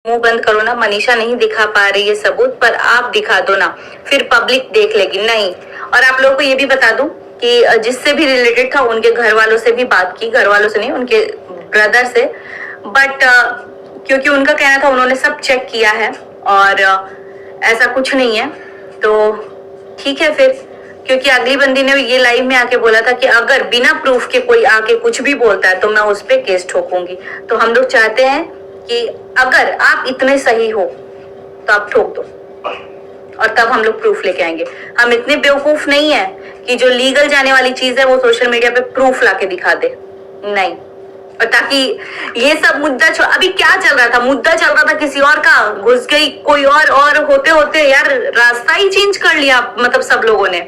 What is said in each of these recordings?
मुंह बंद करो ना, मनीषा नहीं दिखा पा रही है सबूत, पर आप दिखा दो ना, फिर पब्लिक देख लेगी। नहीं, और आप लोगों को ये भी बता दूं कि जिससे भी रिलेटेड था उनके घर वालों से भी बात की, घर वालों से नहीं, उनके ब्रदर से, बट क्योंकि उनका कहना था उन्होंने सब चेक किया है और ऐसा कुछ नहीं है, तो ठीक है फिर। क्योंकि अगली बंदी ने ये लाइव में आके बोला था कि अगर बिना प्रूफ के कोई आके कुछ भी बोलता है तो मैं उस पर केस ठोकूंगी। तो हम लोग चाहते हैं कि अगर आप इतने सही हो तो आप ठोक दो, और तब हम लोग प्रूफ लेके आएंगे। हम इतने बेवकूफ नहीं है कि जो लीगल जाने वाली चीज है वो सोशल मीडिया पे प्रूफ लाके दिखा दे, नहीं। और ताकि ये सब मुद्दा अभी क्या चल रहा था, मुद्दा चल रहा था किसी और का, घुस गई कोई और होते होते यार रास्ता ही चेंज कर लिया, मतलब सब लोगों ने।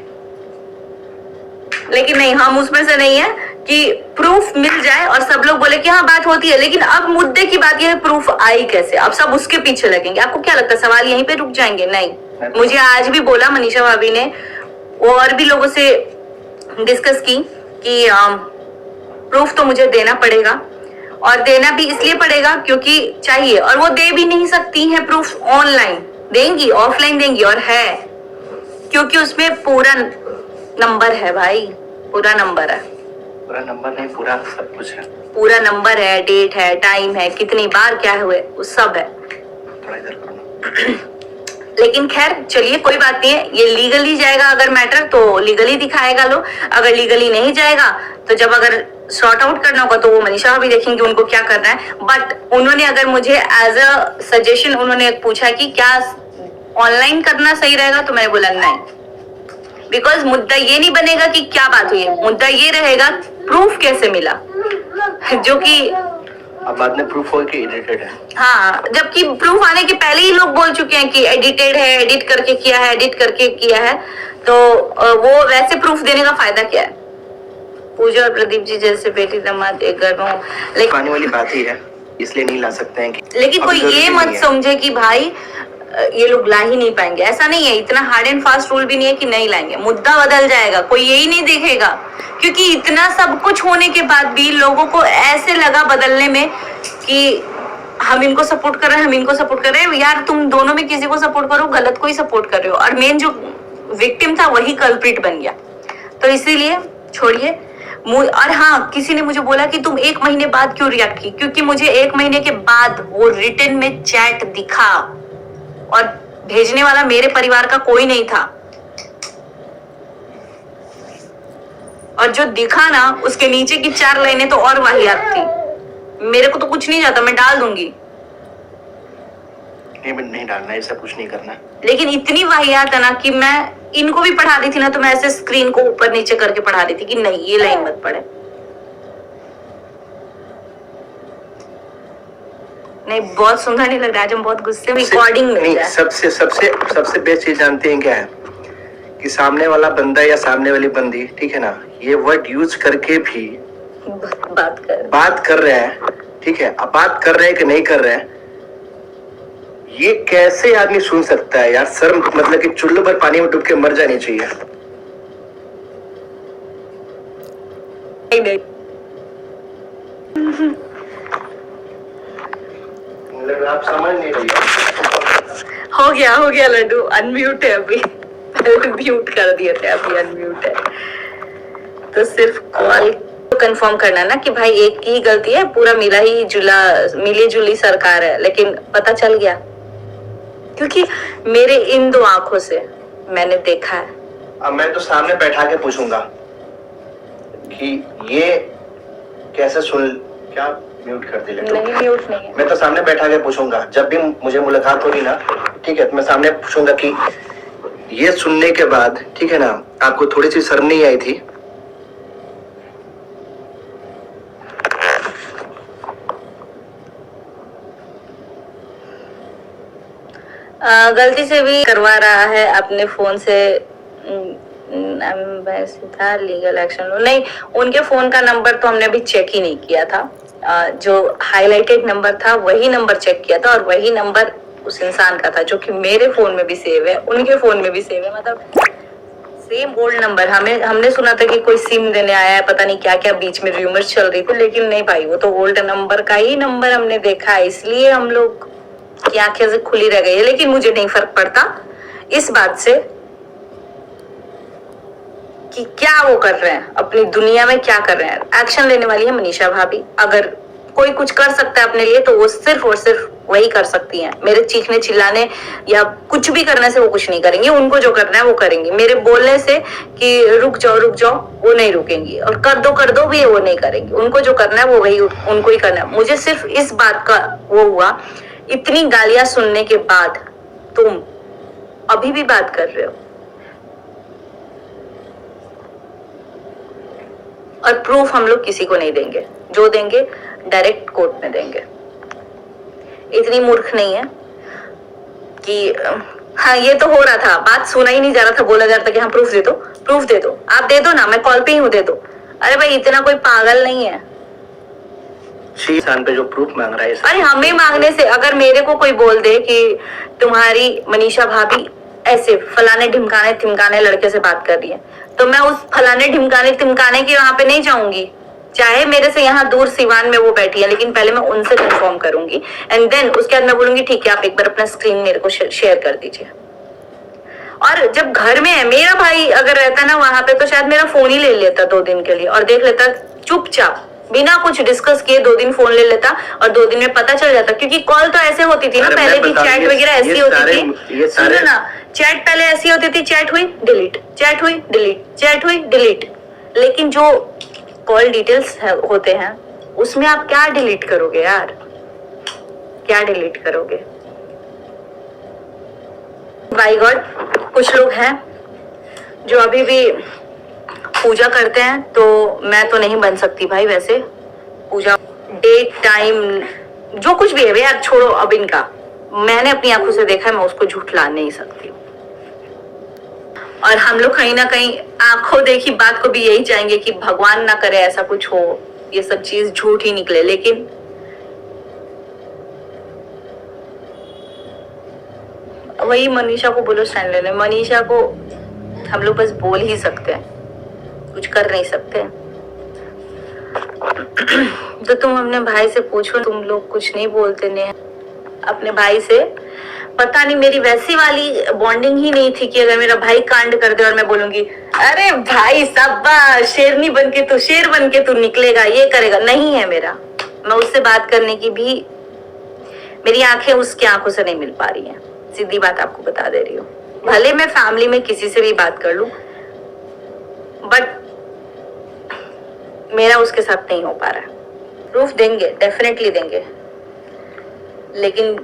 लेकिन नहीं, हम उसमें से नहीं है कि प्रूफ मिल जाए और सब लोग बोले कि हाँ बात होती है, लेकिन अब मुद्दे की बात यह है प्रूफ आई कैसे, अब सब उसके पीछे लगेंगे। आपको क्या लगता है सवाल यहीं पे रुक जाएंगे? नहीं, मुझे आज भी बोला मनीषा भाभी ने, और भी लोगों से डिस्कस की कि प्रूफ तो मुझे देना पड़ेगा, और देना भी इसलिए पड़ेगा क्योंकि चाहिए, और वो दे भी नहीं सकती हैं प्रूफ, ऑनलाइन देंगी ऑफलाइन देंगी, और है क्योंकि उसमें पूरा नंबर है भाई, पूरा नंबर है, पूरा नंबर नहीं, पूरा सब कुछ है, पूरा नंबर है, डेट है, टाइम है, कितनी बार क्या हुए, वो सब है। थोड़ा इधर करो। लेकिन खैर चलिए कोई बात नहीं है, ये लीगली जाएगा अगर मैटर तो लीगली दिखाएगा लो, अगर लीगली नहीं जाएगा तो जब अगर सॉर्ट आउट करना होगा तो वो मनीषा भी देखेंगे उनको क्या करना है। बट उन्होंने अगर मुझे एज अ सजेशन उन्होंने पूछा कि क्या ऑनलाइन करना सही रहेगा, तो मैंने बोला नहीं, बिकॉज मुद्दा ये नहीं बनेगा कि क्या बात हुई है, मुद्दा ये रहेगा प्रूफ कैसे मिला, जो कि अब बाद में प्रूफ हो कि एडिटेड है। हाँ, जबकि प्रूफ आने के पहले ही लोग बोल चुके हैं कि एडिटेड है, एडिट करके किया है, एडिट करके किया है, तो वो वैसे प्रूफ देने का फायदा क्या है? पूजा और प्रदीप जी जैसे बेटी दामाद एक घर में, लेकिन पानी वाली बात ही है, इसलिए नहीं ला सकते हैं कि लेकिन कोई ये मत समझे कि भाई ये लोग ला ही नहीं पाएंगे, ऐसा नहीं है, इतना हार्ड एंड फास्ट रूल भी नहीं है कि नहीं लाएंगे, मुद्दा बदल जाएगा, कोई यही नहीं देखेगा, क्योंकि इतना सब कुछ होने के बाद भी लोगों को ऐसे लगा बदलने में कि हम इनको सपोर्ट कर रहे हैं, हम इनको सपोर्ट कर रहे हैं। यार तुम दोनों में किसी को सपोर्ट करो, गलत को ही सपोर्ट कर रहे हो, और मेन जो विक्टिम था वही कल्प्रिट बन गया, तो इसीलिए छोड़िए। और हाँ, किसी ने मुझे बोला कि तुम 1 महीने बाद क्यों रिएक्ट की, क्योंकि मुझे 1 महीने के बाद वो रिटन में चैट दिखा, और भेजने वाला मेरे परिवार का कोई नहीं था, और जो दिखा ना उसके नीचे की 4 लाइनें तो और वाहियात थी। मेरे को तो कुछ नहीं जाता, मैं डाल दूंगी, नहीं डालना, ऐसा कुछ नहीं करना, लेकिन इतनी वाहियात है ना कि मैं इनको भी पढ़ा दी थी ना, तो मैं ऐसे स्क्रीन को ऊपर नीचे करके पढ़ा दी थी कि नहीं ये लाइन मत पढ़े। नहीं, बहुत सुंदर नहीं लग रहा, आज हम बहुत गुस्से में रिकॉर्डिंग में नहीं, सबसे बेस्ट चीज जानते हैं क्या है कि सामने वाला बंदा या सामने वाली बंदी, ठीक है ना, ये वर्ड यूज करके भी बात कर रहे हैं, ठीक है, अब बात कर रहे हैं कि नहीं कर रहे हैं, ये कैसे आदमी सुन सकता है यार? सर मतलब कि चुल्लू पर पानी में डूब के मर जानी चाहिए। नहीं। आप समझ नहीं रही। हो गया लड्डू, अनम्यूट है अभी, म्यूट कर दिए थे, अभी अनम्यूट है। तो सिर्फ कॉल कंफर्म करना ना कि भाई एक की गलती है, पूरा मिली जुली सरकार है, लेकिन पता चल गया क्योंकि मेरे इन 2 आंखों से मैंने देखा है। अब मैं तो सामने बैठा के पूछूंगा कि ये कैसे सुन, क्या म्यूट कर दी? नहीं, म्यूट नहीं है। मैं तो सामने बैठा के पूछूंगा, जब भी मुझे मुलाकात होगी ना, ठीक है, तो मैं सामने पूछूंगा कि ये सुनने के बाद, ठीक है ना, आपको थोड़ी सी शर्म नहीं आई थी? गलती से भी करवा रहा है अपने फोन से, था लीगल एक्शन लो। नहीं, उनके फोन का नंबर तो हमने अभी चेक ही नहीं किया था, जो हाईलाइटेड नंबर था वही नंबर चेक किया था, और वही नंबर उस इंसान का था जो कि मेरे फोन में भी सेव है, उनके फोन में भी सेव है, मतलब सेम ओल्ड नंबर। हमने सुना था कि कोई सिम देने आया है, पता नहीं क्या क्या बीच में रूमर्स चल रही थी, लेकिन नहीं भाई, वो तो ओल्ड नंबर का ही नंबर हमने देखा है, इसलिए हम लोग कि आंखें से खुली रह गई है, लेकिन मुझे नहीं फर्क पड़ता इस बात से कि क्या वो कर रहे हैं, अपनी दुनिया में क्या कर रहे हैं। एक्शन लेने वाली है मनीषा भाभी। अगर कोई कुछ कर सकता है अपने लिए तो वो सिर्फ और सिर्फ वही कर सकती हैं। मेरे चीखने चिल्लाने या कुछ भी करने से वो कुछ नहीं करेंगी। उनको जो करना है वो करेंगी। मेरे बोलने से कि रुक जाओ वो नहीं रुकेंगी, और कर दो भी वो नहीं करेंगी। उनको जो करना है वो वही उनको ही करना है। मुझे सिर्फ इस बात का वो हुआ, इतनी गालियां सुनने के बाद तुम अभी भी बात कर रहे हो, और प्रूफ हम लोग किसी को नहीं देंगे। जो देंगे डायरेक्ट कोर्ट में देंगे। इतनी मूर्ख नहीं है कि हाँ ये तो हो रहा था, बात सुना ही नहीं जा रहा था, बोला जा रहा था कि हाँ प्रूफ दे दो, आप दे दो ना, मैं कॉल पे ही हूँ, दे दो। अरे भाई इतना कोई पागल नहीं है। इंसान पे जो प्रूफ मांग रहा है, अरे हमें मांगने से, अगर मेरे को कोई बोल दे कि तुम्हारी मनीषा भाभी ऐसे फलाने ढिमकाने तिमकाने लड़के से बात कर रही है, तो मैं उस फलाने ढिमकाने तिमकाने के वहां पे नहीं जाऊंगी, चाहे मेरे से यहाँ दूर सिवान में वो बैठी है, लेकिन पहले मैं उनसे कंफर्म करूंगी एंड देन उसके बाद मैं बोलूंगी ठीक है आप एक बार अपना स्क्रीन मेरे को शेयर कर दीजिए। और जब घर में है, मेरा भाई अगर रहता ना वहां पे तो शायद मेरा फोन ही ले लेता 2 दिन के लिए और देख लेता चुपचाप, बिना कुछ डिस्कस किए 2 दिन फोन ले लेता और 2 दिन में पता चल जाता। क्योंकि कॉल तो ऐसे होती थी ना पहले भी, चैट वगैरह ऐसी होती थी। सुनो ना, चैट पहले ऐसी होती थी, चैट हुई डिलीट, चैट हुई डिलीट, चैट हुई डिलीट। लेकिन जो कॉल डिटेल्स होते हैं उसमें आप क्या डिलीट करोगे यार, क्या डिलीट करोगे? बाय गॉड, कुछ लोग हैं जो अभी भी पूजा करते हैं, तो मैं तो नहीं बन सकती भाई। वैसे पूजा डेट टाइम जो कुछ भी है यार छोड़ो अब इनका, मैंने अपनी आंखों से देखा है, मैं उसको झूठला नहीं सकती। और हम लोग कहीं ना कहीं आंखों देखी बात को भी यही चाहेंगे कि भगवान ना करे ऐसा कुछ हो, ये सब चीज झूठ ही निकले। लेकिन वही मनीषा को बोलो स्टैंड लेने, मनीषा को हम लोग बस बोल ही सकते हैं, कुछ कर नहीं सकते। तो तुम अपने भाई से पूछो, तुम लोग कुछ नहीं बोलते ने अपने भाई से। पता नहीं मेरी वैसी वाली बॉन्डिंग ही नहीं थी कि अगर मेरा भाई कांड कर दे और मैं बोलूंगी अरे भाई साहब शेरनी बन के तू, शेर बन के तू निकलेगा, ये करेगा, नहीं है मेरा। मैं उससे बात करने की भी मेरी आंखें उसकी आंखों से नहीं मिल पा रही हैं, सीधी बात आपको बता दे रही हूँ। भले मैं फैमिली में किसी से भी बात कर लूं, बट मेरा उसके साथ नहीं हो पा रहा है। प्रूफ देंगे, डेफिनेटली देंगे, लेकिन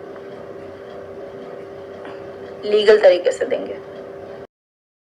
लीगल तरीके से देंगे।